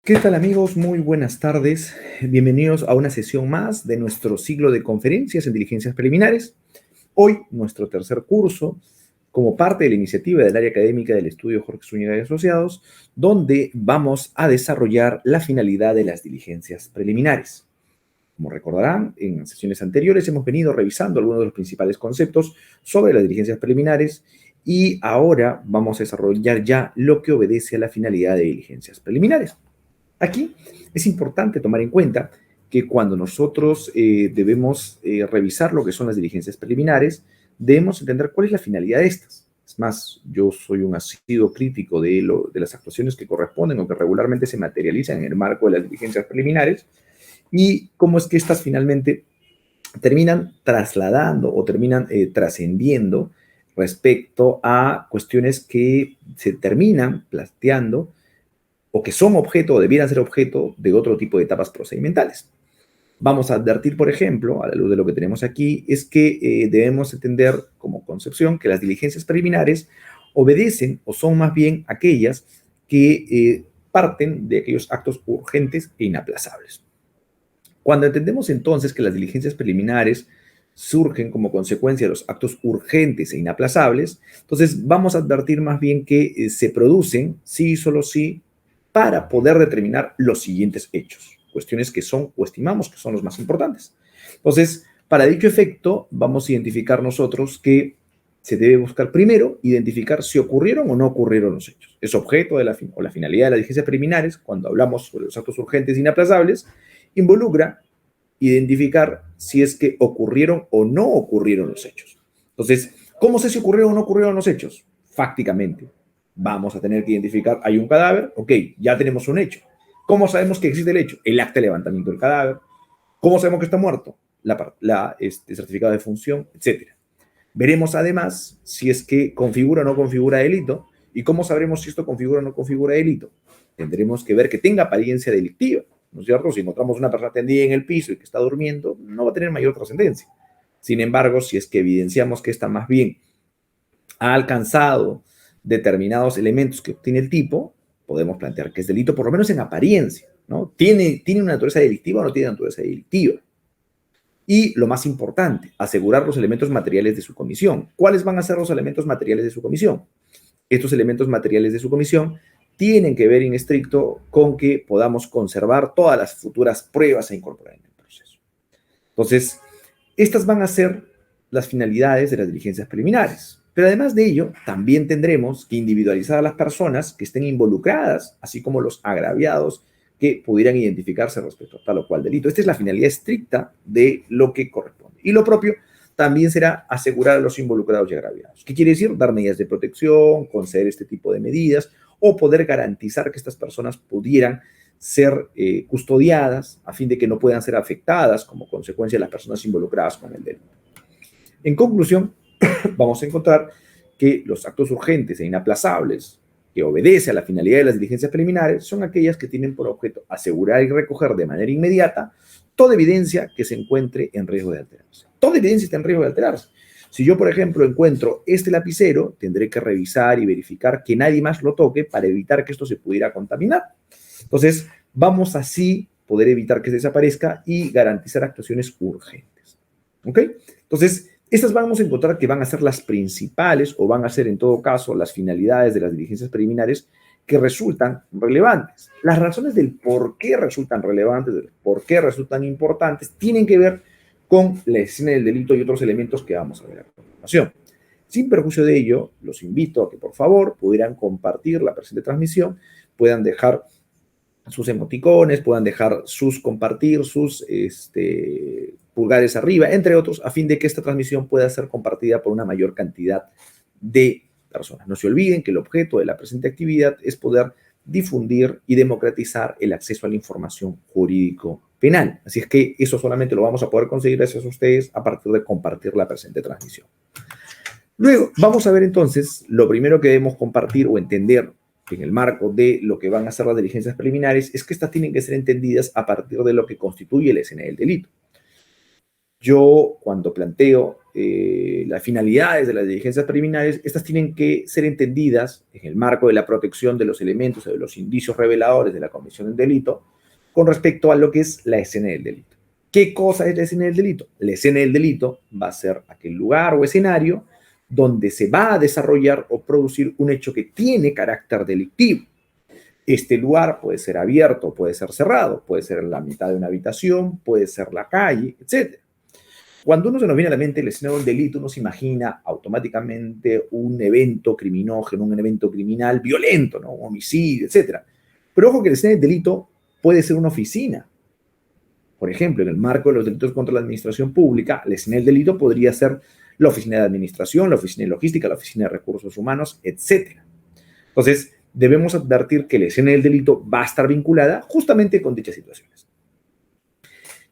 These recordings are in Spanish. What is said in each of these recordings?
¿Qué tal amigos? Muy buenas tardes. Bienvenidos a una sesión más de nuestro ciclo de conferencias en diligencias preliminares. Hoy, nuestro tercer curso, como parte de la iniciativa del área académica del estudio Jorge Zúñiga y Asociados, donde vamos a desarrollar la finalidad de las diligencias preliminares. Como recordarán, en sesiones anteriores hemos venido revisando algunos de los principales conceptos sobre las diligencias preliminares y ahora vamos a desarrollar ya lo que obedece a la finalidad de diligencias preliminares. Aquí es importante tomar en cuenta que cuando nosotros debemos revisar lo que son las diligencias preliminares, debemos entender cuál es la finalidad de estas. Es más, yo soy un asiduo crítico de las actuaciones que corresponden o que regularmente se materializan en el marco de las diligencias preliminares y cómo es que estas finalmente terminan trasladando o terminan trascendiendo respecto a cuestiones que se terminan planteando o que son objeto o debieran ser objeto de otro tipo de etapas procedimentales. Vamos a advertir, por ejemplo, a la luz de lo que tenemos aquí, es que debemos entender como concepción que las diligencias preliminares obedecen o son más bien aquellas que parten de aquellos actos urgentes e inaplazables. Cuando entendemos entonces que las diligencias preliminares surgen como consecuencia de los actos urgentes e inaplazables, entonces vamos a advertir más bien que se producen, sí y solo sí, para poder determinar los siguientes hechos, cuestiones que son o estimamos que son los más importantes. Entonces, para dicho efecto, vamos a identificar nosotros que se debe buscar primero identificar si ocurrieron o no ocurrieron los hechos. Es objeto de la finalidad de las diligencias preliminares, cuando hablamos sobre los actos urgentes e inaplazables, involucra identificar si es que ocurrieron o no ocurrieron los hechos. Entonces, ¿cómo sé si ocurrieron o no ocurrieron los hechos? Fácticamente, vamos a tener que identificar, hay un cadáver, ok, ya tenemos un hecho. ¿Cómo sabemos que existe el hecho? El acta de levantamiento del cadáver. ¿Cómo sabemos que está muerto? Certificado de función, etc. Veremos además si es que configura o no configura delito. ¿Y cómo sabremos si esto configura o no configura delito? Tendremos que ver que tenga apariencia delictiva, ¿no es cierto? Si encontramos una persona tendida en el piso y que está durmiendo, no va a tener mayor trascendencia. Sin embargo, si es que evidenciamos que esta más bien ha alcanzado determinados elementos que obtiene el tipo, podemos plantear que es delito, por lo menos en apariencia, ¿no? ¿Tiene una naturaleza delictiva o no tiene naturaleza delictiva? Y lo más importante, asegurar los elementos materiales de su comisión. ¿Cuáles van a ser los elementos materiales de su comisión? Estos elementos materiales de su comisión tienen que ver en estricto con que podamos conservar todas las futuras pruebas a incorporar en el proceso. Entonces, estas van a ser las finalidades de las diligencias preliminares. Pero además de ello, también tendremos que individualizar a las personas que estén involucradas, así como los agraviados que pudieran identificarse respecto a tal o cual delito. Esta es la finalidad estricta de lo que corresponde. Y lo propio también será asegurar a los involucrados y agraviados. ¿Qué quiere decir? Dar medidas de protección, conceder este tipo de medidas o poder garantizar que estas personas pudieran ser custodiadas a fin de que no puedan ser afectadas como consecuencia de las personas involucradas con el delito. En conclusión, vamos a encontrar que los actos urgentes e inaplazables que obedecen a la finalidad de las diligencias preliminares son aquellas que tienen por objeto asegurar y recoger de manera inmediata toda evidencia que se encuentre en riesgo de alterarse. Toda evidencia está en riesgo de alterarse. Si yo, por ejemplo, encuentro este lapicero, tendré que revisar y verificar que nadie más lo toque para evitar que esto se pudiera contaminar. Entonces, vamos así poder evitar que se desaparezca y garantizar actuaciones urgentes. ¿Ok? Entonces, estas vamos a encontrar que van a ser las principales o van a ser en todo caso las finalidades de las diligencias preliminares que resultan relevantes. Las razones del por qué resultan relevantes, del por qué resultan importantes, tienen que ver con la escena del delito y otros elementos que vamos a ver a continuación. Sin perjuicio de ello, los invito a que por favor pudieran compartir la presente transmisión, puedan dejar sus emoticones, puedan dejar compartir sus pulgares arriba, entre otros, a fin de que esta transmisión pueda ser compartida por una mayor cantidad de personas. No se olviden que el objeto de la presente actividad es poder difundir y democratizar el acceso a la información jurídico-penal. Así es que eso solamente lo vamos a poder conseguir gracias a ustedes a partir de compartir la presente transmisión. Luego, vamos a ver entonces lo primero que debemos compartir o entender en el marco de lo que van a ser las diligencias preliminares es que estas tienen que ser entendidas a partir de lo que constituye la escena del delito. Yo, cuando planteo las finalidades de las diligencias preliminares, estas tienen que ser entendidas en el marco de la protección de los elementos o de los indicios reveladores de la comisión del delito con respecto a lo que es la escena del delito. ¿Qué cosa es la escena del delito? La escena del delito va a ser aquel lugar o escenario donde se va a desarrollar o producir un hecho que tiene carácter delictivo. Este lugar puede ser abierto, puede ser cerrado, puede ser la mitad de una habitación, puede ser la calle, etc. Cuando uno se nos viene a la mente el escenario del delito, uno se imagina automáticamente un evento criminógeno, un evento criminal violento, ¿no? Un homicidio, etc. Pero ojo que el escenario del delito puede ser una oficina. Por ejemplo, en el marco de los delitos contra la administración pública, la escena del delito podría ser la oficina de administración, la oficina de logística, la oficina de recursos humanos, etc. Entonces, debemos advertir que la escena del delito va a estar vinculada justamente con dichas situaciones.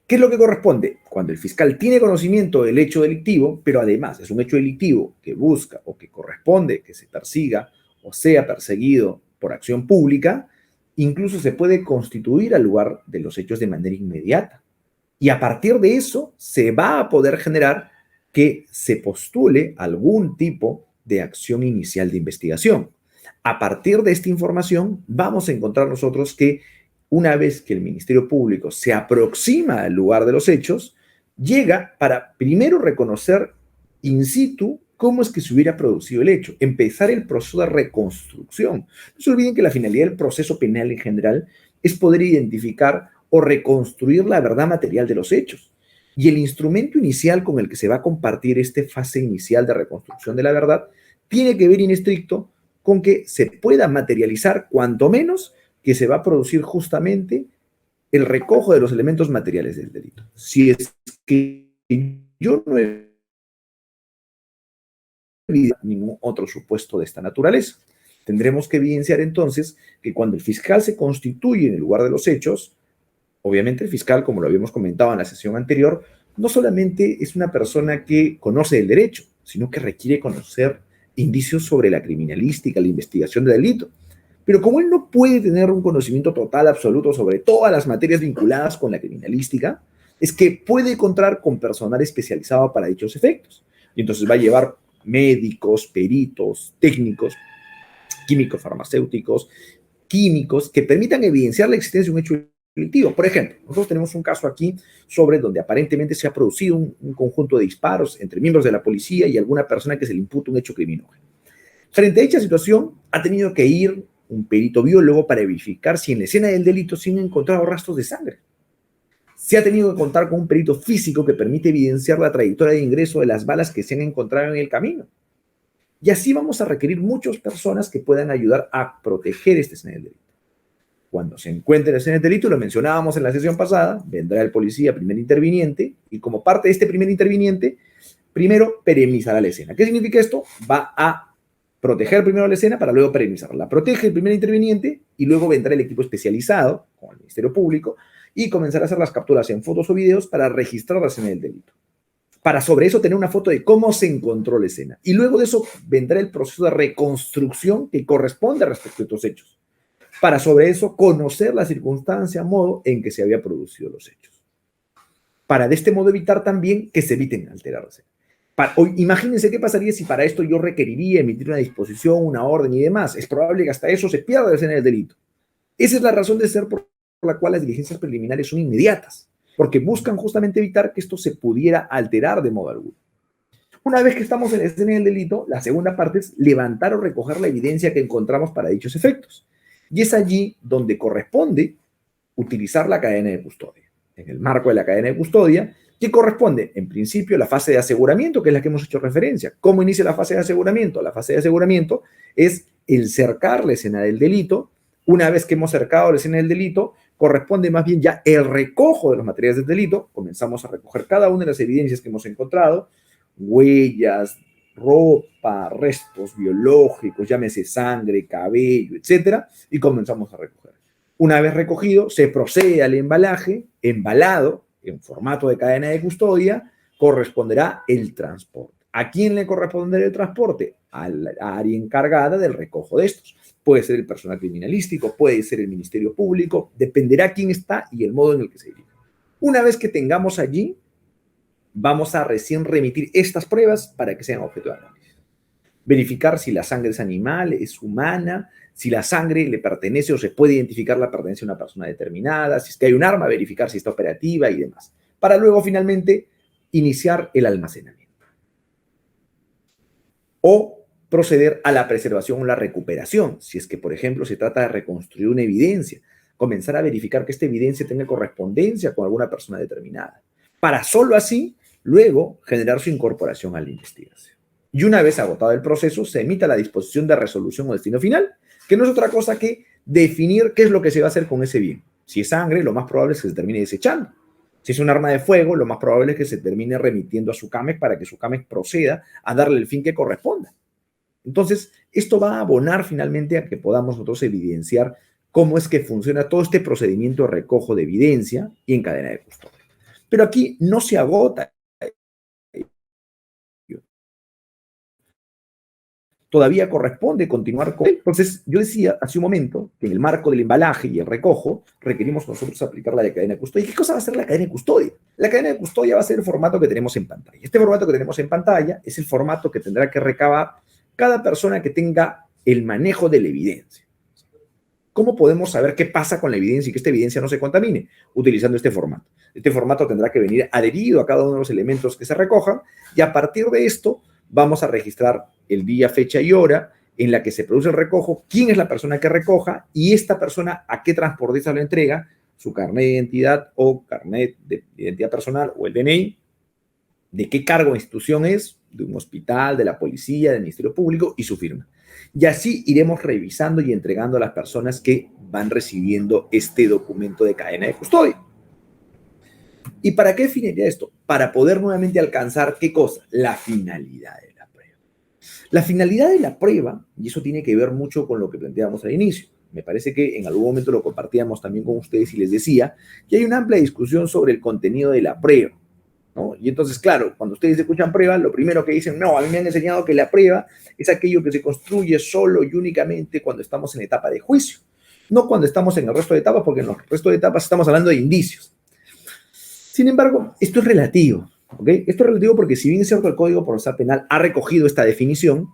¿Qué es lo que corresponde? Cuando el fiscal tiene conocimiento del hecho delictivo, pero además es un hecho delictivo que busca o que corresponde que se persiga o sea perseguido por acción pública, incluso se puede constituir al lugar de los hechos de manera inmediata. Y a partir de eso se va a poder generar que se postule algún tipo de acción inicial de investigación. A partir de esta información vamos a encontrar nosotros que una vez que el Ministerio Público se aproxima al lugar de los hechos, llega para primero reconocer in situ cómo es que se hubiera producido el hecho, empezar el proceso de reconstrucción. No se olviden que la finalidad del proceso penal en general es poder identificar o reconstruir la verdad material de los hechos. Y el instrumento inicial con el que se va a compartir esta fase inicial de reconstrucción de la verdad tiene que ver en estricto con que se pueda materializar cuanto menos que se va a producir justamente el recojo de los elementos materiales del delito. Si es que yo no he evidenciado ningún otro supuesto de esta naturaleza, tendremos que evidenciar entonces que cuando el fiscal se constituye en el lugar de los hechos, obviamente el fiscal, como lo habíamos comentado en la sesión anterior, no solamente es una persona que conoce el derecho, sino que requiere conocer indicios sobre la criminalística, la investigación del delito. Pero como él no puede tener un conocimiento total, absoluto sobre todas las materias vinculadas con la criminalística, es que puede contar con personal especializado para dichos efectos. Y entonces va a llevar médicos, peritos, técnicos, químicos farmacéuticos, químicos, que permitan evidenciar la existencia de un hecho delictivo. Por ejemplo, nosotros tenemos un caso aquí sobre donde aparentemente se ha producido un conjunto de disparos entre miembros de la policía y alguna persona que se le imputa un hecho criminógeno. Frente a dicha situación, ha tenido que ir un perito biólogo para verificar si en la escena del delito se han encontrado rastros de sangre. Se ha tenido que contar con un perito físico que permite evidenciar la trayectoria de ingreso de las balas que se han encontrado en el camino. Y así vamos a requerir muchas personas que puedan ayudar a proteger esta escena del delito. Cuando se encuentre la escena del delito, lo mencionábamos en la sesión pasada, vendrá el policía primer interviniente y como parte de este primer interviniente, primero perennizará la escena. ¿Qué significa esto? Va a proteger primero la escena para luego perennizarla. La protege el primer interviniente y luego vendrá el equipo especializado con el Ministerio Público y comenzará a hacer las capturas en fotos o videos para registrar la escena del delito. Para sobre eso tener una foto de cómo se encontró la escena. Y luego de eso vendrá el proceso de reconstrucción que corresponde respecto a estos hechos. Para sobre eso conocer la circunstancia, modo en que se había producido los hechos. Para de este modo evitar también que se eviten alterarse. Imagínense qué pasaría si para esto yo requeriría emitir una disposición, una orden y demás. Es probable que hasta eso se pierda la escena del delito. Esa es la razón de ser por la cual las diligencias preliminares son inmediatas, porque buscan justamente evitar que esto se pudiera alterar de modo alguno. Una vez que estamos en la escena del delito, la segunda parte es levantar o recoger la evidencia que encontramos para dichos efectos. Y es allí donde corresponde utilizar la cadena de custodia. En el marco de la cadena de custodia, que corresponde, en principio, la fase de aseguramiento, que es la que hemos hecho referencia. ¿Cómo inicia la fase de aseguramiento? La fase de aseguramiento es el cercar la escena del delito. Una vez que hemos cercado la escena del delito, corresponde más bien ya el recojo de los materiales del delito. Comenzamos a recoger cada una de las evidencias que hemos encontrado, huellas, ropa, restos biológicos, llámese sangre, cabello, etcétera, y comenzamos a recoger. Una vez recogido, se procede al embalaje, embalado, en formato de cadena de custodia, corresponderá el transporte. ¿A quién le corresponderá el transporte? A la área encargada del recojo de estos. Puede ser el personal criminalístico, puede ser el Ministerio Público, dependerá quién está y el modo en el que se dirige. Una vez que tengamos allí vamos a recién remitir estas pruebas para que sean objeto de análisis. Verificar si la sangre es animal, es humana, si la sangre le pertenece o se puede identificar la pertenencia a una persona determinada, si es que hay un arma, verificar si está operativa y demás. Para luego, finalmente, iniciar el almacenamiento. O proceder a la preservación o la recuperación, si es que, por ejemplo, se trata de reconstruir una evidencia, comenzar a verificar que esta evidencia tenga correspondencia con alguna persona determinada, para solo así, luego, generar su incorporación a la investigación. Y una vez agotado el proceso, se emita la disposición de resolución o destino final, que no es otra cosa que definir qué es lo que se va a hacer con ese bien. Si es sangre, lo más probable es que se termine desechando. Si es un arma de fuego, lo más probable es que se termine remitiendo a SUCAMEC para que SUCAMEC proceda a darle el fin que corresponda. Entonces, esto va a abonar finalmente a que podamos nosotros evidenciar cómo es que funciona todo este procedimiento de recojo de evidencia y en cadena de custodia. Pero aquí no se agota. Todavía corresponde continuar con... Entonces, yo decía hace un momento que en el marco del embalaje y el recojo requerimos nosotros aplicar la de cadena de custodia. ¿Y qué cosa va a ser la cadena de custodia? La cadena de custodia va a ser el formato que tenemos en pantalla. Este formato que tenemos en pantalla es el formato que tendrá que recabar cada persona que tenga el manejo de la evidencia. ¿Cómo podemos saber qué pasa con la evidencia y que esta evidencia no se contamine? Utilizando este formato. Este formato tendrá que venir adherido a cada uno de los elementos que se recojan y a partir de esto vamos a registrar el día, fecha y hora en la que se produce el recojo, quién es la persona que recoja y esta persona a qué transportista lo entrega, su carnet de identidad o carnet de identidad personal o el DNI, de qué cargo o institución es, de un hospital, de la policía, del Ministerio Público y su firma. Y así iremos revisando y entregando a las personas que van recibiendo este documento de cadena de custodia. ¿Y para qué finalidad esto? Para poder nuevamente alcanzar, ¿qué cosa? La finalidad de la prueba. La finalidad de la prueba, y eso tiene que ver mucho con lo que planteábamos al inicio, me parece que en algún momento lo compartíamos también con ustedes y les decía que hay una amplia discusión sobre el contenido de la prueba, ¿no? Y entonces, claro, cuando ustedes escuchan prueba, lo primero que dicen, no, a mí me han enseñado que la prueba es aquello que se construye solo y únicamente cuando estamos en etapa de juicio, no cuando estamos en el resto de etapas, porque en los restos de etapas estamos hablando de indicios. Sin embargo, esto es relativo, ¿ok? Esto es relativo porque si bien es cierto el Código Procesal Penal ha recogido esta definición,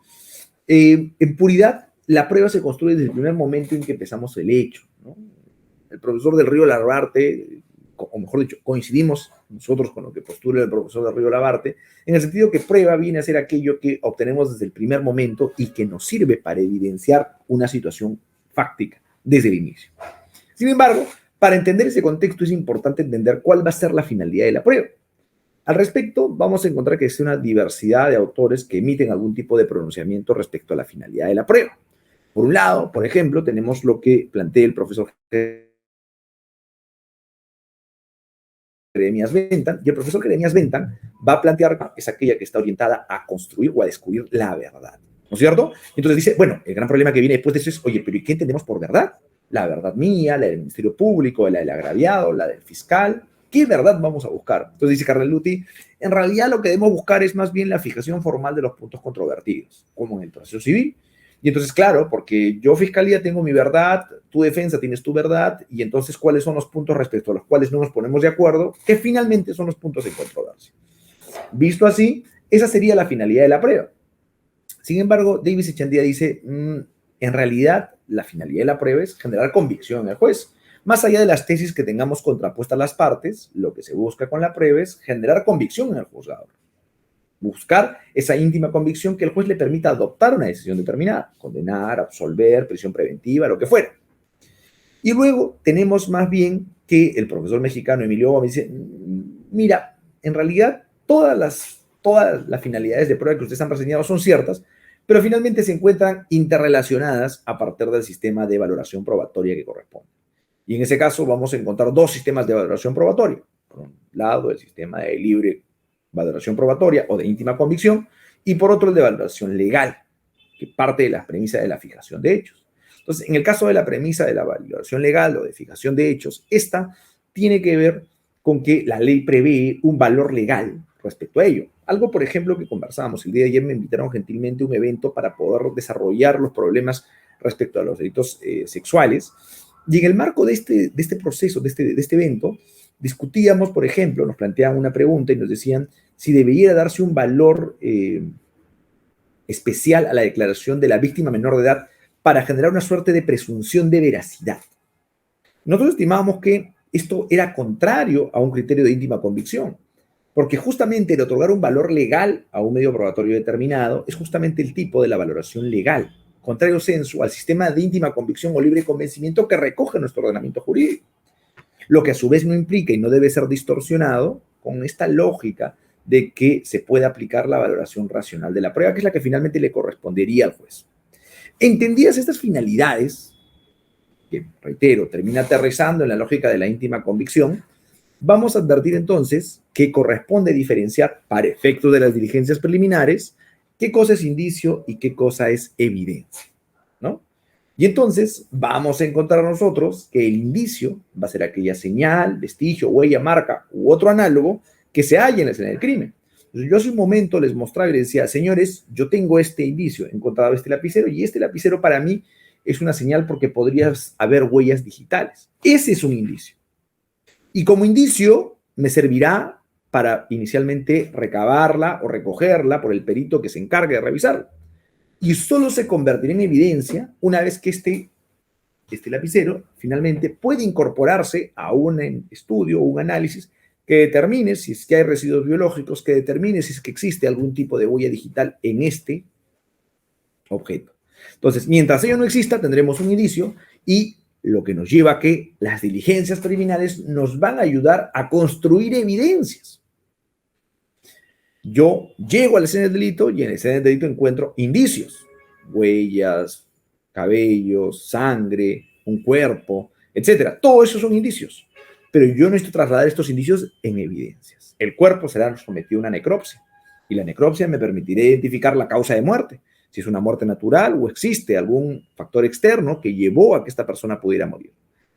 en puridad la prueba se construye desde el primer momento en que empezamos el hecho, ¿no? El profesor del Río Labarte, o mejor dicho, coincidimos nosotros con lo que postula el profesor del Río Labarte, en el sentido que prueba viene a ser aquello que obtenemos desde el primer momento y que nos sirve para evidenciar una situación fáctica desde el inicio. Sin embargo, para entender ese contexto es importante entender cuál va a ser la finalidad de la prueba. Al respecto, vamos a encontrar que existe una diversidad de autores que emiten algún tipo de pronunciamiento respecto a la finalidad de la prueba. Por un lado, por ejemplo, tenemos lo que plantea el profesor Jeremías Bentham, y el profesor Jeremías Bentham va a plantear que es aquella que está orientada a construir o a descubrir la verdad, ¿no es cierto? Entonces dice, bueno, el gran problema que viene después de eso es, oye, pero ¿y qué entendemos por verdad? La verdad mía, la del Ministerio Público, la del agraviado, la del fiscal. ¿Qué verdad vamos a buscar? Entonces dice Carleluti, en realidad lo que debemos buscar es más bien la fijación formal de los puntos controvertidos, como en el proceso civil. Y entonces, claro, porque yo, fiscalía, tengo mi verdad, tu defensa tienes tu verdad, y entonces, ¿cuáles son los puntos respecto a los cuales no nos ponemos de acuerdo? Que finalmente son los puntos de controversia. Visto así, esa sería la finalidad de la prueba. Sin embargo, Davis Echandía dice, en realidad, la finalidad de la prueba es generar convicción en el juez. Más allá de las tesis que tengamos contrapuestas las partes, lo que se busca con la prueba es generar convicción en el juzgador. Buscar esa íntima convicción que el juez le permita adoptar una decisión determinada, condenar, absolver, prisión preventiva, lo que fuera. Y luego tenemos más bien que el profesor mexicano Emilio Gómez dice, mira, en realidad todas las finalidades de prueba que ustedes han reseñado son ciertas, pero finalmente se encuentran interrelacionadas a partir del sistema de valoración probatoria que corresponde. Y en ese caso vamos a encontrar dos sistemas de valoración probatoria. Por un lado, el sistema de libre valoración probatoria o de íntima convicción, y por otro el de valoración legal, que parte de las premisas de la fijación de hechos. Entonces, en el caso de la premisa de la valoración legal o de fijación de hechos, esta tiene que ver con que la ley prevé un valor legal respecto a ello. Algo, por ejemplo, que conversábamos el día de ayer, me invitaron gentilmente a un evento para poder desarrollar los problemas respecto a los delitos sexuales, y en el marco de este proceso, de este evento, discutíamos, por ejemplo, nos planteaban una pregunta y nos decían si debería darse un valor especial a la declaración de la víctima menor de edad para generar una suerte de presunción de veracidad. Nosotros estimábamos que esto era contrario a un criterio de íntima convicción, porque justamente el otorgar un valor legal a un medio probatorio determinado es justamente el tipo de la valoración legal, contrario sensu al sistema de íntima convicción o libre convencimiento que recoge nuestro ordenamiento jurídico, lo que a su vez no implica y no debe ser distorsionado con esta lógica de que se puede aplicar la valoración racional de la prueba, que es la que finalmente le correspondería al juez. Entendidas estas finalidades, que, reitero, termina aterrizando en la lógica de la íntima convicción, vamos a advertir entonces que corresponde diferenciar para efectos de las diligencias preliminares qué cosa es indicio y qué cosa es evidencia, ¿no? Y entonces vamos a encontrar nosotros que el indicio va a ser aquella señal, vestigio, huella, marca u otro análogo que se halla en la escena del crimen. Entonces, yo hace un momento les mostraba y les decía, señores, yo tengo este indicio, he encontrado este lapicero y este lapicero para mí es una señal porque podría haber huellas digitales. Ese es un indicio. Y como indicio me servirá para inicialmente recabarla o recogerla por el perito que se encargue de revisarla. Y solo se convertirá en evidencia una vez que este lapicero finalmente puede incorporarse a un estudio o un análisis que determine si es que hay residuos biológicos, que determine si es que existe algún tipo de huella digital en este objeto. Entonces, mientras ello no exista, tendremos un indicio y lo que nos lleva a que las diligencias preliminares nos van a ayudar a construir evidencias. Yo llego a la escena del delito y en la escena del delito encuentro indicios, huellas, cabellos, sangre, un cuerpo, etcétera. Todo eso son indicios, pero yo necesito trasladar estos indicios en evidencias. El cuerpo será sometido a una necropsia y la necropsia me permitirá identificar la causa de muerte, si es una muerte natural o existe algún factor externo que llevó a que esta persona pudiera morir.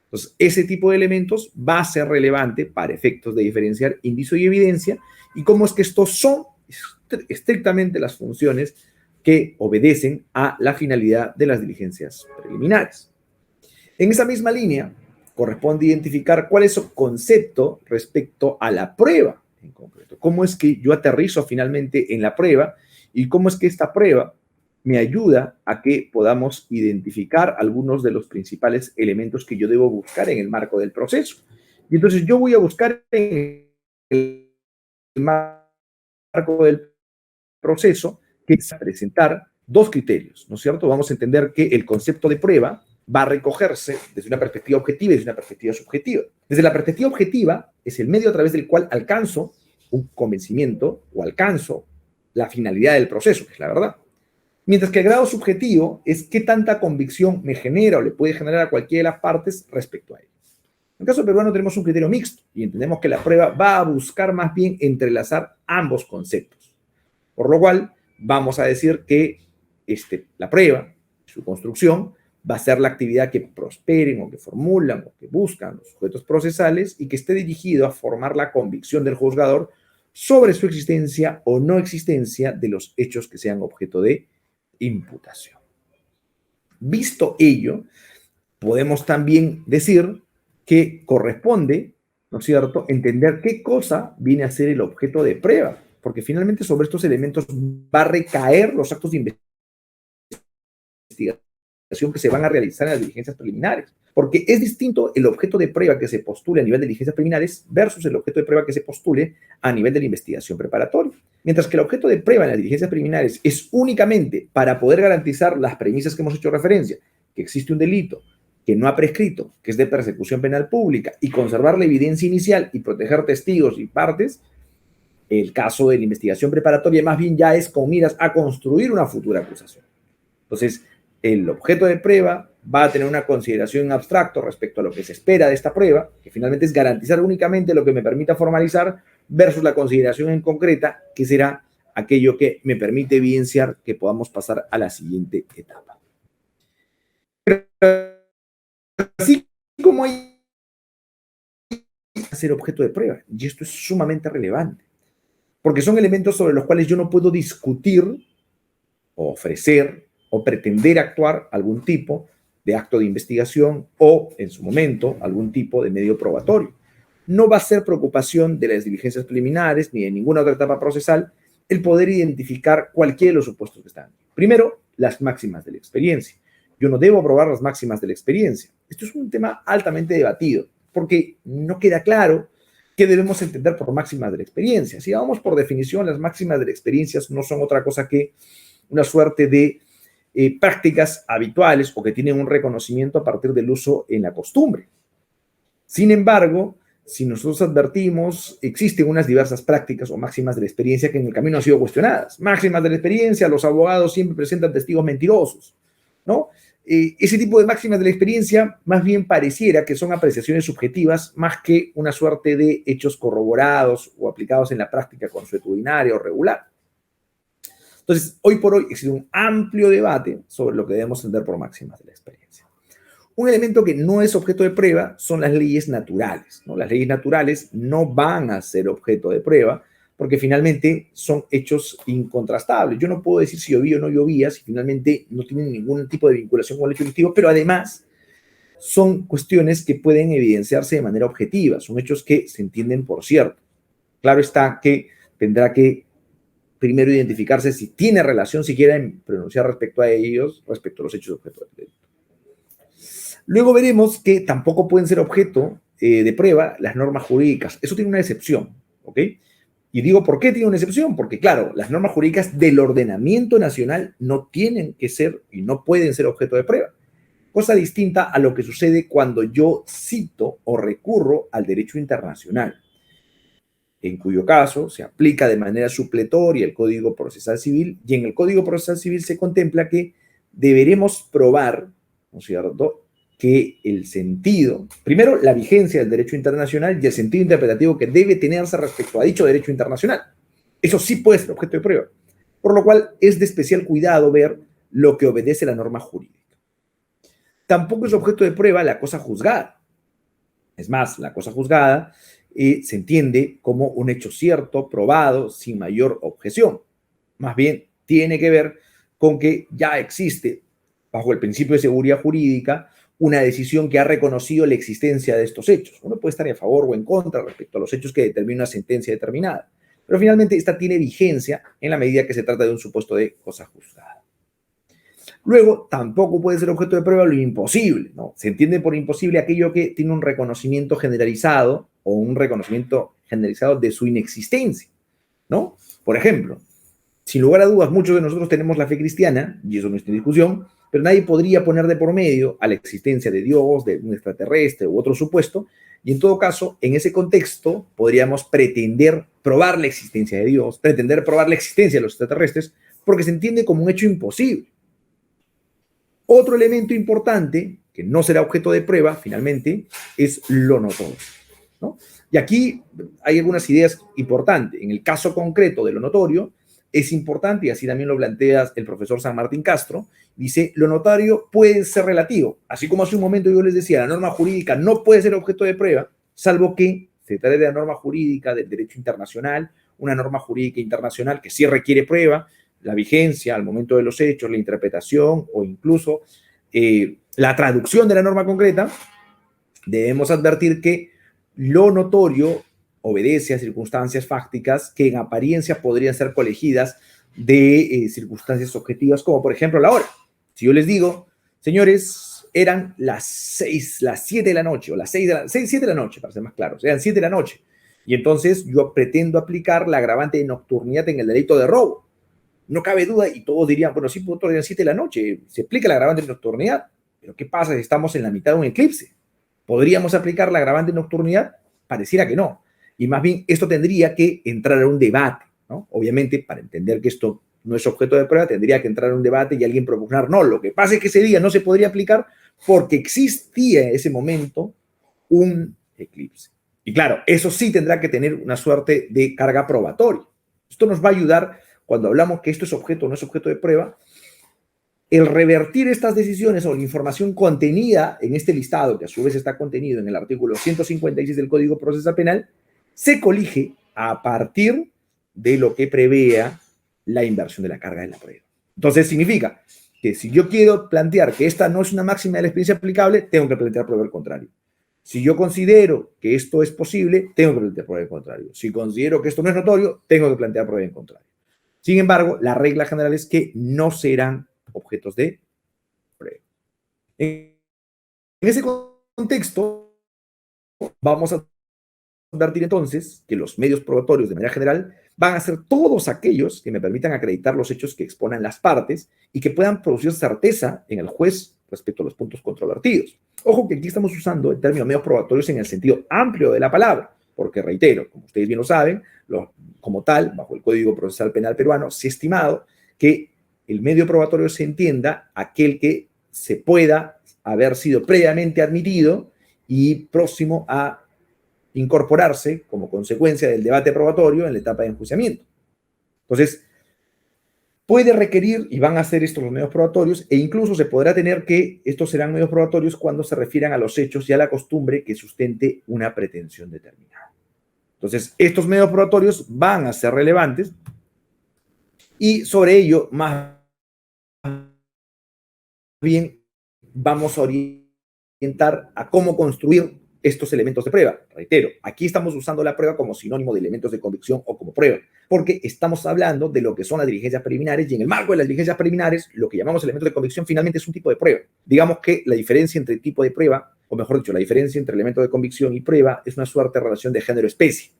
Entonces, ese tipo de elementos va a ser relevante para efectos de diferenciar indicio y evidencia y cómo es que estos son estrictamente las funciones que obedecen a la finalidad de las diligencias preliminares. En esa misma línea, corresponde identificar cuál es su concepto respecto a la prueba en concreto. Cómo es que yo aterrizo finalmente en la prueba y cómo es que esta prueba me ayuda a que podamos identificar algunos de los principales elementos que yo debo buscar en el marco del proceso. Y entonces yo voy a buscar en el marco del proceso que es presentar dos criterios, ¿no es cierto? Vamos a entender que el concepto de prueba va a recogerse desde una perspectiva objetiva y desde una perspectiva subjetiva. Desde la perspectiva objetiva es el medio a través del cual alcanzo un convencimiento o alcanzo la finalidad del proceso, que es la verdad. Mientras que el grado subjetivo es qué tanta convicción me genera o le puede generar a cualquiera de las partes respecto a él. En el caso peruano tenemos un criterio mixto y entendemos que la prueba va a buscar más bien entrelazar ambos conceptos. Por lo cual, vamos a decir que la prueba, su construcción, va a ser la actividad que prosperen o que formulan o que buscan los sujetos procesales y que esté dirigido a formar la convicción del juzgador sobre su existencia o no existencia de los hechos que sean objeto de imputación. Visto ello, podemos también decir que corresponde, ¿no es cierto?, entender qué cosa viene a ser el objeto de prueba, porque finalmente sobre estos elementos va a recaer los actos de investigación que se van a realizar en las diligencias preliminares, porque es distinto el objeto de prueba que se postule a nivel de diligencias preliminares versus el objeto de prueba que se postule a nivel de la investigación preparatoria. Mientras que el objeto de prueba en las diligencias preliminares es únicamente para poder garantizar las premisas que hemos hecho referencia, que existe un delito, que no ha prescrito, que es de persecución penal pública, y conservar la evidencia inicial y proteger testigos y partes, el caso de la investigación preparatoria más bien ya es con miras a construir una futura acusación. Entonces, el objeto de prueba va a tener una consideración en abstracto respecto a lo que se espera de esta prueba, que finalmente es garantizar únicamente lo que me permita formalizar, versus la consideración en concreta, que será aquello que me permite evidenciar que podamos pasar a la siguiente etapa. Pero así como hay que ser objeto de prueba, y esto es sumamente relevante, porque son elementos sobre los cuales yo no puedo discutir o ofrecer o pretender actuar algún tipo de acto de investigación o, en su momento, algún tipo de medio probatorio. no va a ser preocupación de las diligencias preliminares ni de ninguna otra etapa procesal el poder identificar cualquiera de los supuestos que están. Primero, las máximas de la experiencia. Yo no debo probar las máximas de la experiencia. Esto es un tema altamente debatido, porque no queda claro qué debemos entender por máximas de la experiencia. Si vamos por definición, las máximas de la experiencia no son otra cosa que una suerte de prácticas habituales o que tienen un reconocimiento a partir del uso en la costumbre. Sin embargo, si nosotros advertimos, existen unas diversas prácticas o máximas de la experiencia que en el camino han sido cuestionadas. Máximas de la experiencia, los abogados siempre presentan testigos mentirosos, ¿no? Ese tipo de máximas de la experiencia más bien pareciera que son apreciaciones subjetivas más que una suerte de hechos corroborados o aplicados en la práctica consuetudinaria o regular. Entonces, hoy por hoy existe un amplio debate sobre lo que debemos entender por máximas de la experiencia. Un elemento que no es objeto de prueba son las leyes naturales, ¿no? Las leyes naturales no van a ser objeto de prueba porque finalmente son hechos incontrastables. Yo no puedo decir si llovía o no llovía, si finalmente no tienen ningún tipo de vinculación con el hecho delictivo, pero además son cuestiones que pueden evidenciarse de manera objetiva, son hechos que se entienden por cierto. Claro está que tendrá que primero identificarse si tiene relación siquiera en pronunciar respecto a ellos, respecto a los hechos objeto del delito. Luego veremos que tampoco pueden ser objeto de prueba las normas jurídicas. Eso tiene una excepción, ¿ok? Y digo, ¿por qué tiene una excepción? Porque, claro, las normas jurídicas del ordenamiento nacional no tienen que ser y no pueden ser objeto de prueba. Cosa distinta a lo que sucede cuando yo cito o recurro al derecho internacional, en cuyo caso se aplica de manera supletoria el Código Procesal Civil, y en el Código Procesal Civil se contempla que deberemos probar, ¿no es cierto?, que el sentido, primero la vigencia del derecho internacional y el sentido interpretativo que debe tenerse respecto a dicho derecho internacional. Eso sí puede ser objeto de prueba, por lo cual es de especial cuidado ver lo que obedece la norma jurídica. Tampoco es objeto de prueba la cosa juzgada. Es más, la cosa juzgada se entiende como un hecho cierto, probado, sin mayor objeción. Más bien, tiene que ver con que ya existe, bajo el principio de seguridad jurídica, una decisión que ha reconocido la existencia de estos hechos. Uno puede estar a favor o en contra respecto a los hechos que determina una sentencia determinada, pero finalmente esta tiene vigencia en la medida que se trata de un supuesto de cosa juzgada. Luego, tampoco puede ser objeto de prueba lo imposible, ¿no? Se entiende por imposible aquello que tiene un reconocimiento generalizado o un reconocimiento generalizado de su inexistencia, ¿no? Por ejemplo, sin lugar a dudas, muchos de nosotros tenemos la fe cristiana, y eso no está en discusión, pero nadie podría poner de por medio a la existencia de Dios, de un extraterrestre u otro supuesto, y en todo caso, en ese contexto, podríamos pretender probar la existencia de Dios, pretender probar la existencia de los extraterrestres, porque se entiende como un hecho imposible. Otro elemento importante, que no será objeto de prueba, finalmente, es lo notorio, ¿no? Y aquí hay algunas ideas importantes. En el caso concreto de lo notorio, es importante, y así también lo plantea el profesor San Martín Castro, dice, lo notorio puede ser relativo. Así como hace un momento yo les decía, la norma jurídica no puede ser objeto de prueba, salvo que se trate de la norma jurídica del derecho internacional, una norma jurídica internacional que sí requiere prueba, la vigencia al momento de los hechos, la interpretación o incluso la traducción de la norma concreta. Debemos advertir que lo notorio obedece a circunstancias fácticas que en apariencia podrían ser colegidas de circunstancias objetivas, como por ejemplo la hora. Si yo les digo, señores, eran las 7 de la noche, o las 7 de la noche, para ser más claros, eran 7 de la noche, y entonces yo pretendo aplicar la agravante de nocturnidad en el delito de robo. No cabe duda, y todos dirían, bueno, sí, por las 7 de la noche, se aplica la agravante de nocturnidad, pero ¿qué pasa si estamos en la mitad de un eclipse? ¿Podríamos aplicar la agravante de nocturnidad? Pareciera que no. Y más bien, esto tendría que entrar a un debate, ¿no? Obviamente, para entender que esto no es objeto de prueba, tendría que entrar a un debate y alguien propugnar, no, lo que pasa es que ese día no se podría aplicar porque existía en ese momento un eclipse. Y claro, eso sí tendrá que tener una suerte de carga probatoria. Esto nos va a ayudar cuando hablamos que esto es objeto o no es objeto de prueba, el revertir estas decisiones o la información contenida en este listado, que a su vez está contenido en el artículo 156 del Código Procesal Penal, se colige a partir de lo que prevea la inversión de la carga de la prueba. Entonces significa que si yo quiero plantear que esta no es una máxima de la experiencia aplicable, tengo que plantear prueba al contrario. Si yo considero que esto es posible, tengo que plantear prueba en contrario. Si considero que esto no es notorio, tengo que plantear prueba en contrario. Sin embargo, la regla general es que no serán objetos de prueba. En ese contexto, vamos a advertir entonces que los medios probatorios de manera general van a ser todos aquellos que me permitan acreditar los hechos que exponan las partes y que puedan producir certeza en el juez respecto a los puntos controvertidos. Ojo que aquí estamos usando el término medios probatorios en el sentido amplio de la palabra, porque reitero, como ustedes bien lo saben, como tal, bajo el Código Procesal Penal peruano, se ha estimado que el medio probatorio se entienda aquel que se pueda haber sido previamente admitido y próximo a incorporarse como consecuencia del debate probatorio en la etapa de enjuiciamiento. Entonces, puede requerir, y van a ser estos los medios probatorios, e incluso se podrá tener que estos serán medios probatorios cuando se refieran a los hechos y a la costumbre que sustente una pretensión determinada. Entonces, estos medios probatorios van a ser relevantes y sobre ello, más bien, vamos a orientar a cómo construir estos elementos de prueba. Reitero, aquí estamos usando la prueba como sinónimo de elementos de convicción o como prueba, porque estamos hablando de lo que son las diligencias preliminares y en el marco de las diligencias preliminares, lo que llamamos elementos de convicción finalmente es un tipo de prueba. Digamos que la diferencia entre el tipo de prueba, o mejor dicho, la diferencia entre elementos de convicción y prueba es una suerte de relación de género-especie.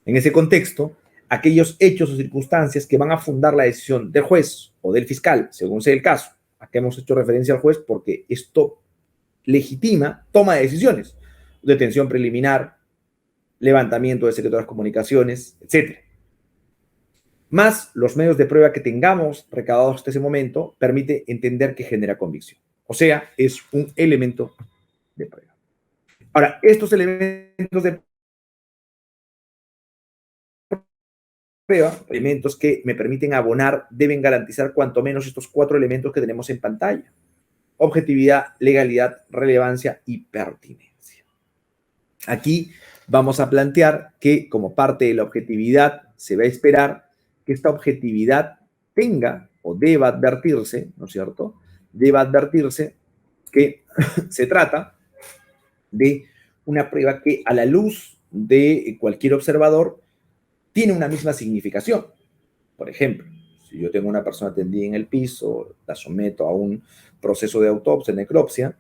En ese contexto, aquellos hechos o circunstancias que van a fundar la decisión del juez o del fiscal, según sea el caso. Aquí hemos hecho referencia al juez porque esto legitima toma de decisiones, detención preliminar, levantamiento del secreto de las comunicaciones, etc. Más los medios de prueba que tengamos recabados hasta ese momento permite entender que genera convicción. O sea, es un elemento de prueba. Ahora, estos elementos de prueba, elementos que me permiten abonar, deben garantizar cuanto menos estos 4 elementos que tenemos en pantalla: objetividad, legalidad, relevancia y pertinencia. Aquí vamos a plantear que como parte de la objetividad se va a esperar que esta objetividad tenga o deba advertirse, ¿no es cierto? Deba advertirse que se trata de una prueba que a la luz de cualquier observador tiene una misma significación. Por ejemplo, si yo tengo una persona tendida en el piso, la someto a un proceso de autopsia, necropsia,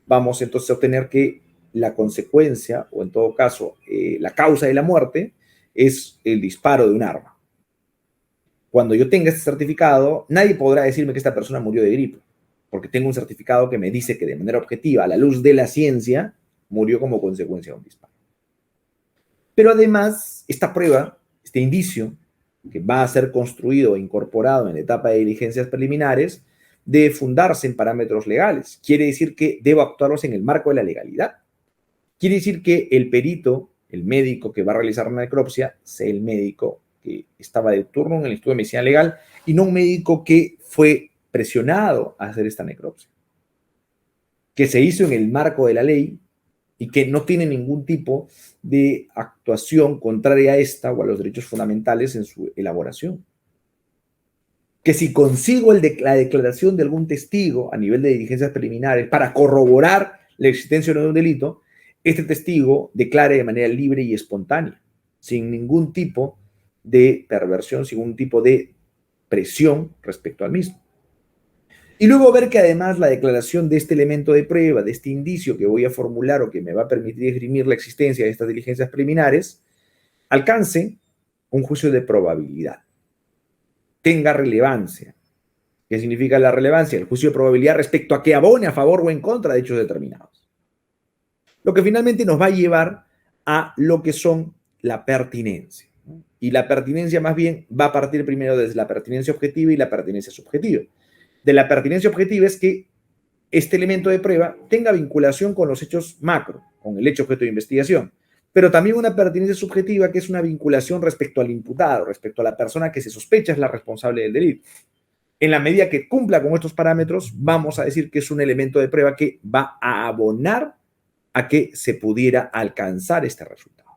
vamos entonces a obtener que la consecuencia, o en todo caso, la causa de la muerte, es el disparo de un arma. Cuando yo tenga este certificado, nadie podrá decirme que esta persona murió de gripe, porque tengo un certificado que me dice que de manera objetiva, a la luz de la ciencia, murió como consecuencia de un disparo. Pero además, esta prueba, este indicio, que va a ser construido e incorporado en la etapa de diligencias preliminares, debe fundarse en parámetros legales. Quiere decir que debo actuarlos en el marco de la legalidad. Quiere decir que el perito, el médico que va a realizar una necropsia, sea el médico que estaba de turno en el Instituto de Medicina Legal y no un médico que fue presionado a hacer esta necropsia, que se hizo en el marco de la ley y que no tiene ningún tipo de actuación contraria a esta o a los derechos fundamentales en su elaboración. Que si consigo la declaración de algún testigo a nivel de diligencias preliminares para corroborar la existencia o no de un delito, este testigo declare de manera libre y espontánea, sin ningún tipo de perversión, sin ningún tipo de presión respecto al mismo. Y luego ver que además la declaración de este elemento de prueba, de este indicio que voy a formular o que me va a permitir esgrimir la existencia de estas diligencias preliminares, alcance un juicio de probabilidad, tenga relevancia. ¿Qué significa la relevancia? El juicio de probabilidad respecto a que abone a favor o en contra de hechos determinados. Lo que finalmente nos va a llevar a lo que son la pertinencia. Y la pertinencia más bien va a partir primero desde la pertinencia objetiva y la pertinencia subjetiva. De la pertinencia objetiva es que este elemento de prueba tenga vinculación con los hechos macro, con el hecho objeto de investigación, pero también una pertinencia subjetiva que es una vinculación respecto al imputado, respecto a la persona que se sospecha es la responsable del delito. En la medida que cumpla con estos parámetros, vamos a decir que es un elemento de prueba que va a abonar a que se pudiera alcanzar este resultado.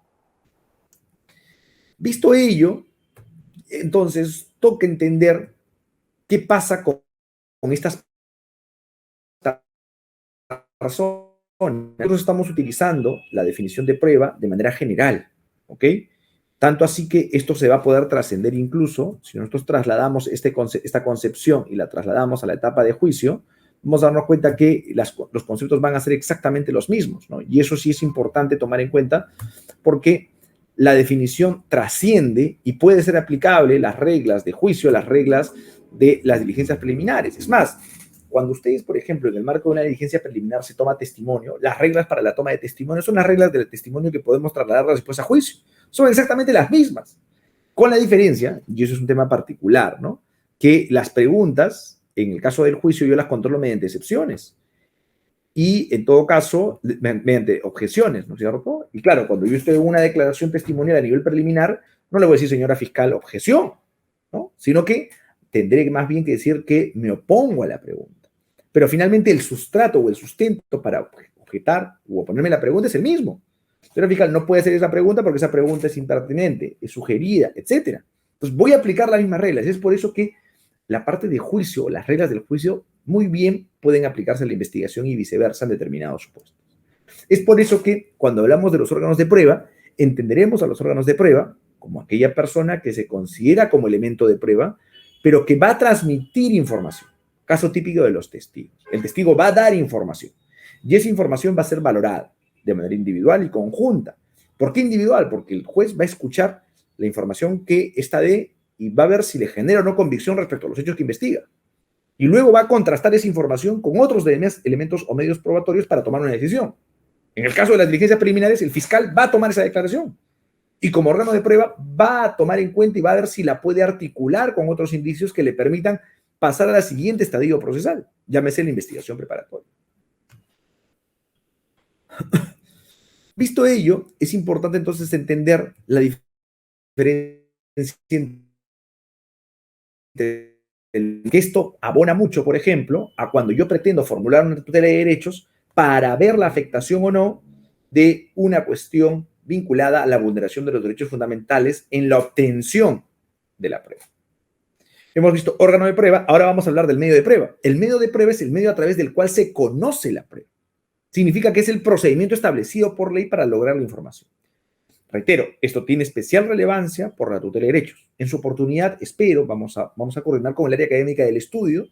Visto ello, entonces toca entender qué pasa con estas razones nosotros estamos utilizando la definición de prueba de manera general, ¿ok? Tanto así que esto se va a poder trascender incluso, si nosotros trasladamos esta concepción y la trasladamos a la etapa de juicio, vamos a darnos cuenta que los conceptos van a ser exactamente los mismos, ¿no? Y eso sí es importante tomar en cuenta porque la definición trasciende y puede ser aplicable las reglas de juicio, las reglas de las diligencias preliminares. Es más, cuando ustedes, por ejemplo, en el marco de una diligencia preliminar se toma testimonio, las reglas para la toma de testimonio son las reglas del testimonio que podemos trasladar después a juicio. Son exactamente las mismas, con la diferencia, y eso es un tema particular, ¿no? Que las preguntas, en el caso del juicio, yo las controlo mediante excepciones y, en todo caso, mediante objeciones, ¿no es cierto? Y claro, cuando yo estoy en una declaración testimonial a nivel preliminar, no le voy a decir, señora fiscal, objeción, ¿no? Sino que tendré más bien que decir que me opongo a la pregunta. Pero finalmente el sustrato o el sustento para objetar o oponerme a la pregunta es el mismo. Señora fiscal, no puede hacer esa pregunta porque esa pregunta es impertinente, es sugerida, etc. Entonces voy a aplicar las mismas reglas. Es por eso que la parte de juicio o las reglas del juicio muy bien pueden aplicarse a la investigación y viceversa en determinados supuestos. Es por eso que cuando hablamos de los órganos de prueba, entenderemos a los órganos de prueba como aquella persona que se considera como elemento de prueba, pero que va a transmitir información. Caso típico de los testigos. El testigo va a dar información y esa información va a ser valorada de manera individual y conjunta. ¿Por qué individual? Porque el juez va a escuchar la información que ésta dé y va a ver si le genera o no convicción respecto a los hechos que investiga. Y luego va a contrastar esa información con otros elementos o medios probatorios para tomar una decisión. En el caso de las diligencias preliminares, el fiscal va a tomar esa declaración y como órgano de prueba va a tomar en cuenta y va a ver si la puede articular con otros indicios que le permitan pasar a la siguiente estadio procesal, llámese la investigación preparatoria. Visto ello, es importante entonces entender la diferencia entre que esto abona mucho, por ejemplo, a cuando yo pretendo formular una tutela de derechos para ver la afectación o no de una cuestión vinculada a la vulneración de los derechos fundamentales en la obtención de la prueba. Hemos visto órgano de prueba, ahora vamos a hablar del medio de prueba. El medio de prueba es el medio a través del cual se conoce la prueba. Significa que es el procedimiento establecido por ley para lograr la información. Reitero, esto tiene especial relevancia por la tutela de derechos. En su oportunidad, espero, vamos a coordinar con el área académica del estudio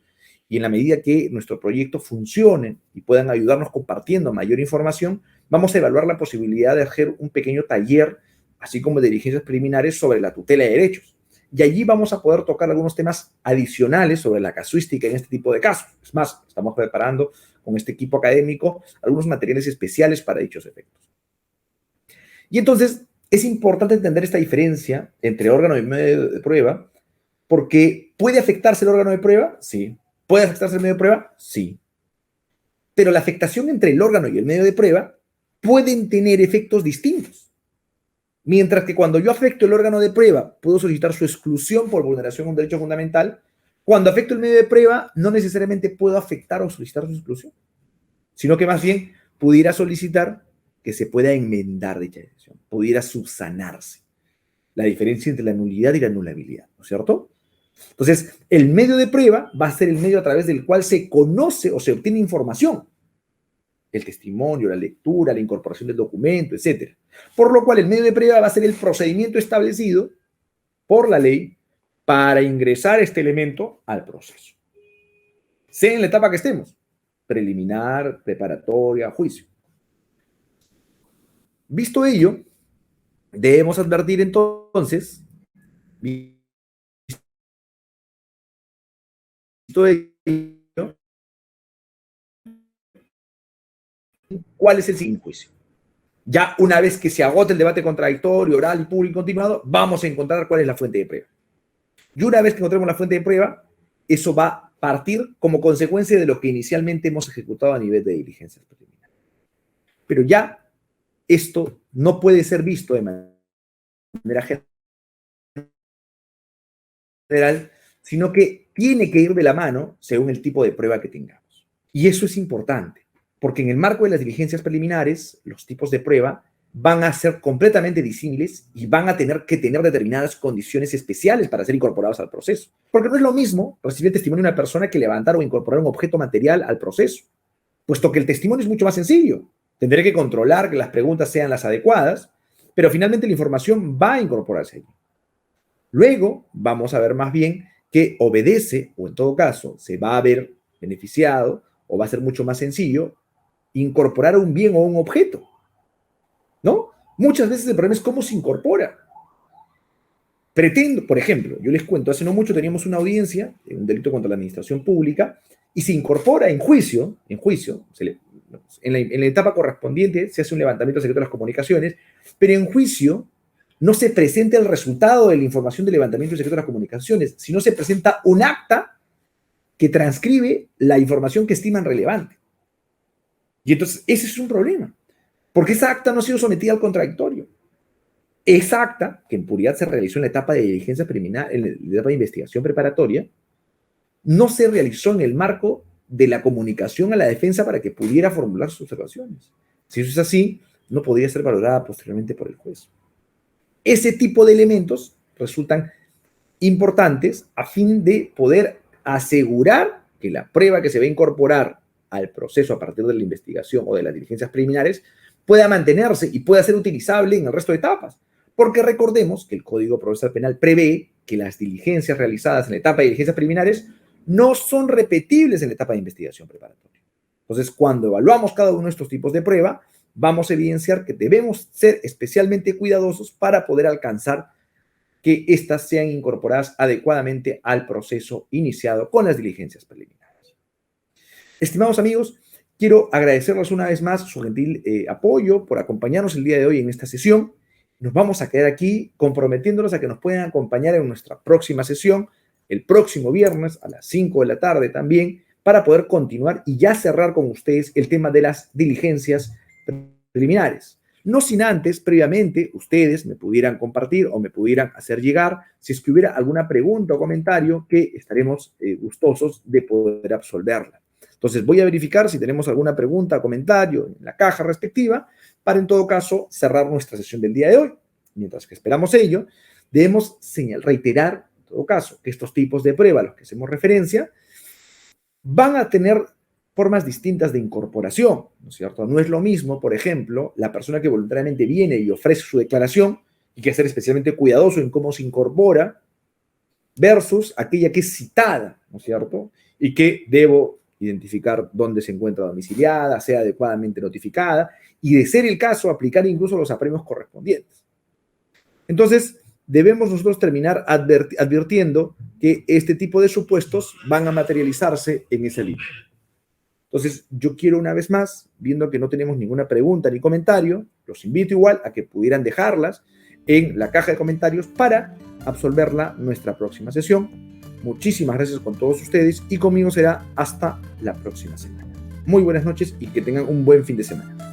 y en la medida que nuestro proyecto funcione y puedan ayudarnos compartiendo mayor información, vamos a evaluar la posibilidad de hacer un pequeño taller, así como de diligencias preliminares sobre la tutela de derechos. Y allí vamos a poder tocar algunos temas adicionales sobre la casuística en este tipo de casos. Es más, estamos preparando con este equipo académico algunos materiales especiales para dichos efectos. Y entonces es importante entender esta diferencia entre órgano y medio de prueba, porque ¿puede afectarse el órgano de prueba? Sí. ¿Puede afectarse el medio de prueba? Sí. Pero la afectación entre el órgano y el medio de prueba pueden tener efectos distintos. Mientras que cuando yo afecto el órgano de prueba, puedo solicitar su exclusión por vulneración de un derecho fundamental, cuando afecto el medio de prueba, no necesariamente puedo afectar o solicitar su exclusión, sino que más bien pudiera solicitar que se pueda enmendar dicha decisión, pudiera subsanarse la diferencia entre la nulidad y la anulabilidad, ¿no es cierto? Entonces, el medio de prueba va a ser el medio a través del cual se conoce o se obtiene información. El testimonio, la lectura, la incorporación del documento, etc. Por lo cual, el medio de prueba va a ser el procedimiento establecido por la ley para ingresar este elemento al proceso. Sea en la etapa que estemos, preliminar, preparatoria, juicio. Visto ello, debemos advertir entonces, visto ello, ¿cuál es el siguiente juicio? Ya una vez que se agote el debate contradictorio, oral y público continuado, vamos a encontrar cuál es la fuente de prueba. Y una vez que encontremos la fuente de prueba, eso va a partir como consecuencia de lo que inicialmente hemos ejecutado a nivel de diligencias preliminares. Pero ya esto no puede ser visto de manera general, sino que tiene que ir de la mano según el tipo de prueba que tengamos. Y eso es importante, porque en el marco de las diligencias preliminares, los tipos de prueba van a ser completamente disímiles y van a tener que tener determinadas condiciones especiales para ser incorporados al proceso. Porque no es lo mismo recibir testimonio de una persona que levantar o incorporar un objeto material al proceso, puesto que el testimonio es mucho más sencillo. Tendré que controlar que las preguntas sean las adecuadas, pero finalmente la información va a incorporarse allí. Luego vamos a ver más bien que obedece, o en todo caso se va a ver beneficiado, o va a ser mucho más sencillo incorporar un bien o un objeto, ¿no? Muchas veces el problema es cómo se incorpora. Pretendo, por ejemplo, yo les cuento, hace no mucho teníamos una audiencia, un delito contra la administración pública, y se incorpora en juicio, en la etapa correspondiente se hace un levantamiento secreto de las comunicaciones, pero en juicio no se presenta el resultado de la información del levantamiento secreto de las comunicaciones, sino se presenta un acta que transcribe la información que estiman relevante. Y entonces ese es un problema, porque esa acta no ha sido sometida al contradictorio. Esa acta, que en puridad se realizó en la etapa de diligencia preliminar, en la etapa de investigación preparatoria, no se realizó en el marco de la comunicación a la defensa para que pudiera formular sus observaciones. Si eso es así, no podría ser valorada posteriormente por el juez. Ese tipo de elementos resultan importantes a fin de poder asegurar que la prueba que se va a incorporar al proceso a partir de la investigación o de las diligencias preliminares pueda mantenerse y pueda ser utilizable en el resto de etapas. Porque recordemos que el Código Procesal Penal prevé que las diligencias realizadas en la etapa de diligencias preliminares no son repetibles en la etapa de investigación preparatoria. Entonces, cuando evaluamos cada uno de estos tipos de prueba, vamos a evidenciar que debemos ser especialmente cuidadosos para poder alcanzar que éstas sean incorporadas adecuadamente al proceso iniciado con las diligencias preliminares. Estimados amigos, quiero agradecerles una vez más su gentil apoyo por acompañarnos el día de hoy en esta sesión. Nos vamos a quedar aquí comprometiéndonos a que nos puedan acompañar en nuestra próxima sesión, el próximo viernes a las 5 de la tarde también, para poder continuar y ya cerrar con ustedes el tema de las diligencias preliminares. No sin antes, previamente, ustedes me pudieran compartir o me pudieran hacer llegar si es que hubiera alguna pregunta o comentario que estaremos gustosos de poder absolverla. Entonces voy a verificar si tenemos alguna pregunta o comentario en la caja respectiva para en todo caso cerrar nuestra sesión del día de hoy. Mientras que esperamos ello, debemos reiterar en todo caso que estos tipos de prueba a los que hacemos referencia van a tener formas distintas de incorporación, ¿no es cierto? No es lo mismo, por ejemplo, la persona que voluntariamente viene y ofrece su declaración y que ser especialmente cuidadoso en cómo se incorpora versus aquella que es citada, ¿no es cierto? Y que debo identificar dónde se encuentra domiciliada, sea adecuadamente notificada y, de ser el caso, aplicar incluso los apremios correspondientes. Entonces, debemos nosotros terminar advirtiendo que este tipo de supuestos van a materializarse en esa línea. Entonces, yo quiero una vez más, viendo que no tenemos ninguna pregunta ni comentario, los invito igual a que pudieran dejarlas en la caja de comentarios para absolverla nuestra próxima sesión. Muchísimas gracias con todos ustedes y conmigo será hasta la próxima semana. Muy buenas noches y que tengan un buen fin de semana.